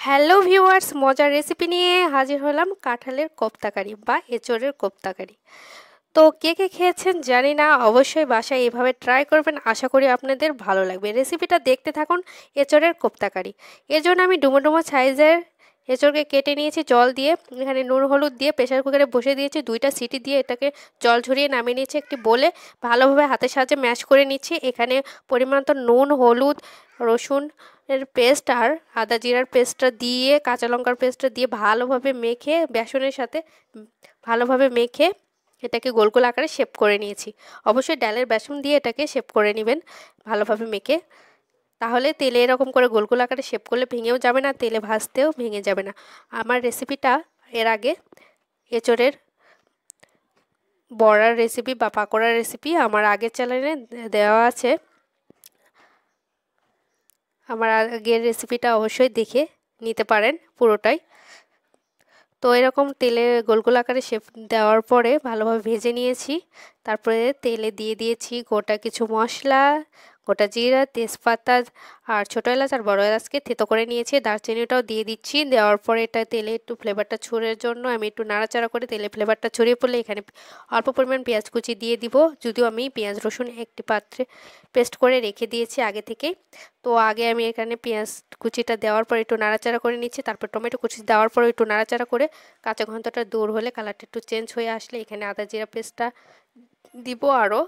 Hello viewers, মজার recipe নিয়ে হাজির হলাম। কাঁঠালের কোপ্তাকারি বা এঁচোড়ের কোপ্তাকারি। তো কে কে খেয়েছেন জানি না, অবশ্যই বাসায় এভাবে ট্রাই করবেন। আশা করি আপনাদের ভালো লাগবে। রেসিপিটা দেখতে থাকুন। এঁচোড়ের কোপ্তাকারি, এর জন্য আমি ডুমো ডুমো সাইজের এঁচোড়কে কেটে নিয়েছি জল দিয়ে। এখানে নুন হলুদ দিয়ে প্রেসার কুকারে বসে দিয়েছি। 2টা সিটি দিয়ে এটাকে জল ঝরিয়ে নামিয়ে নিয়েছি একটি বলে। ভালোভাবে হাতের সাহায্যে ম্যাশ করে নিচ্ছি। এখানে পরিমাণ মতো নুন, হলুদ, রসুন এর পেস্ট আর আদা জিরার পেস্টটা দিয়ে, কাঁচা লঙ্কার পেস্টটা দিয়ে ভালোভাবে মেখে, বেসনের সাথে ভালোভাবে মেখে এটাকে গোল গোল আকারে শেপ করে নিয়েছি। অবশ্যই ডালের বেসন দিয়ে এটাকে শেপ করে নেবেন ভালোভাবে মেখে। তাহলে তেলে এরকম করে গোল গোল আকারে শেপ করলে ভেঙেও যাবে না, তেলে ভাজতেও ভেঙে যাবে না। আমার রেসিপিটা এর আগে এঁচোড়ের বড়ার রেসিপি বা পাকোড়ার রেসিপি আমার আগের চ্যানেলে দেওয়া আছে। আমার আগের রেসিপিটা অবশ্যই দেখে নিতে পারেন পুরোটাই। তো এরকম তেলে গোল গোল আকারে শেপ দেওয়ার পরে ভালোভাবে ভেজে নিয়েছি। তারপরে তেলে দিয়ে দিয়েছি গোটা কিছু মশলা, গোটা জিরা, তেজপাতা আর ছোটো এলাচ আর বড় এলাচকে থেতো করে নিয়েছি। দারচিনিটাও দিয়ে দিচ্ছি। দেওয়ার পরে এটা তেলে একটু ফ্লেভারটা ছড়ানোর জন্য আমি একটু নাড়াচাড়া করে তেলে ফ্লেভারটা ছড়িয়ে পড়লে এখানে অল্প পরিমাণ পেঁয়াজ কুচি দিয়ে দিব। যদিও আমি পেঁয়াজ রসুন একটি পাত্রে পেস্ট করে রেখে দিয়েছি আগে থেকেই। তো আগে আমি এখানে পেঁয়াজ কুচিটা দেওয়ার পর একটু নাড়াচাড়া করে নিচ্ছি। তারপর টমেটো কুচি দেওয়ার পর একটু নাড়াচাড়া করে কাঁচা গন্ধটা দূর হলে, কালারটা একটু চেঞ্জ হয়ে আসলে এখানে আদা জিরা পেস্টটা দিব, আরও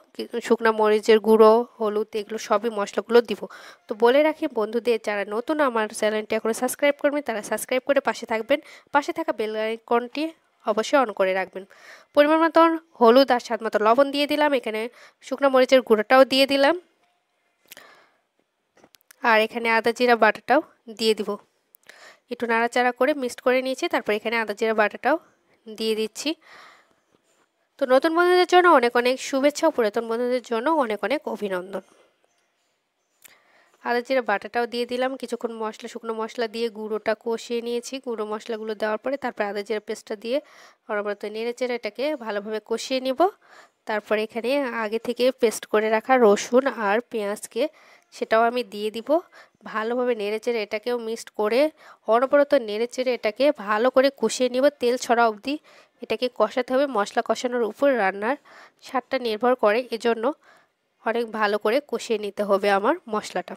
শুকনো মরিচের গুঁড়ো, হলুদ, এগুলো সবই মশলাগুলো দিব। তো বলে রাখি বন্ধুদের, যারা নতুন আমার চ্যানেলটি এখনো সাবস্ক্রাইব করবেন তারা সাবস্ক্রাইব করে পাশে থাকবেন। পাশে থাকা বেল আইকনটি অবশ্যই অন করে রাখবেন। পরিমাণ মতন হলুদ আর স্বাদ মতো লবণ দিয়ে দিলাম। এখানে শুকনো মরিচের গুঁড়োটাও দিয়ে দিলাম আর এখানে আদা জিরা বাটাটাও দিয়ে দিব। একটু নাড়াচাড়া করে মিক্সড করে নিয়েছি। তারপর এখানে আদা জিরা বাটাটাও দিয়ে দিচ্ছি। তো নতুন বন্ধুদের জন্য অনেক অনেক শুভেচ্ছা ও পুরাতন বন্ধুদের জন্য অনেক অনেক অভিনন্দন। আদা জিরা বাটাটাও দিয়ে দিলাম। কিছুক্ষণ শুকনো মশলা দিয়ে গুঁড়োটা কষিয়ে নিয়েছি। গুঁড়ো মশলাগুলো দেওয়ার পরে তারপর আদা জিরা পেস্টটা দিয়ে অনবরত নেড়েচেড়ে এটাকে ভালোভাবে কষিয়ে নিব। তারপর এখানে আগে থেকে পেস্ট করে রাখা রসুন আর পেঁয়াজকে সেটাও আমি দিয়ে দিব। ভালোভাবে নেড়েচেড়ে এটাকেও মিক্সড করে অনবরত নেড়েচেড়ে এটাকে ভালো করে কষিয়ে নিব। তেল ছড়া অবধি এটাকে কষাতে হবে। মশলা কষানোর উপর রান্নার স্বাদটা নির্ভর করে, এজন্য অনেক ভালো করে কষিয়ে নিতে হবে আমার মশলাটা।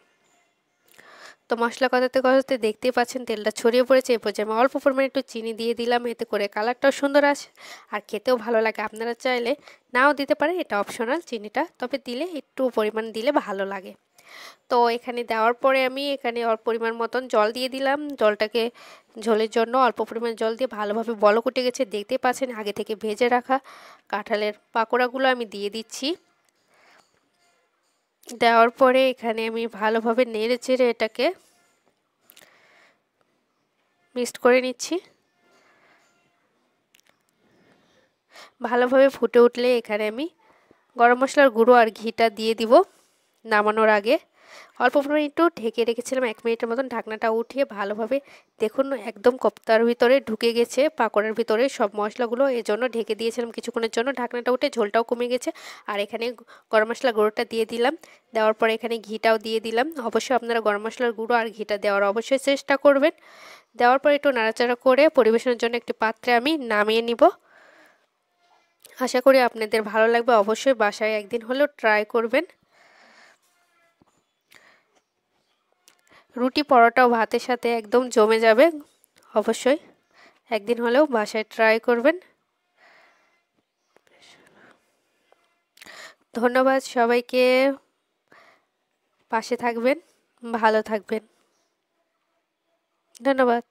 তো মশলা কষাতে কষাতে দেখতেই পাচ্ছেন তেলটা ছড়িয়ে পড়েছে। এরপর যে আমি অল্প পরিমাণে একটু চিনি দিয়ে দিলাম, এতে করে কালারটাও সুন্দর আসে আর খেতেও ভালো লাগে। আপনারা চাইলে নাও দিতে পারেন, এটা অপশনাল চিনিটা, তবে দিলে একটু পরিমাণ দিলে ভালো লাগে। তো এখানে দেওয়ার পরে আমি এখানে অল্প পরিমাণ মতন জল দিয়ে দিলাম। জলটাকে ঝোলের জন্য অল্প পরিমাণ জল দিয়ে ভালোভাবে বলক উঠে গেছে। দেখতেই পাচ্ছেন আগে থেকে ভেজে রাখা কাঁঠালের পাকোড়াগুলো আমি দিয়ে দিচ্ছি। দেওয়ার পরে এখানে আমি ভালোভাবে নেড়ে চেড়ে এটাকে মিক্সড করে নিচ্ছি। ভালোভাবে ফুটে উঠলে এখানে আমি গরম মশলার গুঁড়ো আর ঘিটা দিয়ে দিব নামানোর আগে। অল্প পরিমাণে একটু ঢেকে রেখেছিলাম 1 মিনিটের মতন। ঢাকনাটা উঠিয়ে ভালোভাবে দেখুন একদম কোপ্তার ভিতরে ঢুকে গেছে, পাকোড়ার ভিতরে সব মশলাগুলো, এজন্য ঢেকে দিয়েছিলাম কিছুক্ষণের জন্য। ঢাকনাটা উঠে ঝোলটাও কমে গেছে। আর এখানে গরম মশলার গুঁড়োটা দিয়ে দিলাম। দেওয়ার পরে এখানে ঘিটাও দিয়ে দিলাম। অবশ্যই আপনারা গরম মশলার গুঁড়ো আর ঘিটা দেওয়ার অবশ্যই চেষ্টা করবেন। দেওয়ার পরে একটু নাড়াচাড়া করে পরিবেশনের জন্য একটি পাত্রে আমি নামিয়ে নিব। আশা করি আপনাদের ভালো লাগবে। অবশ্যই বাসায় একদিন হলেও ট্রাই করবেন। রুটি, পরোটা ও ভাতের সাথে একদম জমে যাবে। অবশ্যই একদিন হলেও বাসায় ট্রাই করবেন। ধন্যবাদ সবাইকে। পাশে থাকবেন, ভালো থাকবেন। ধন্যবাদ।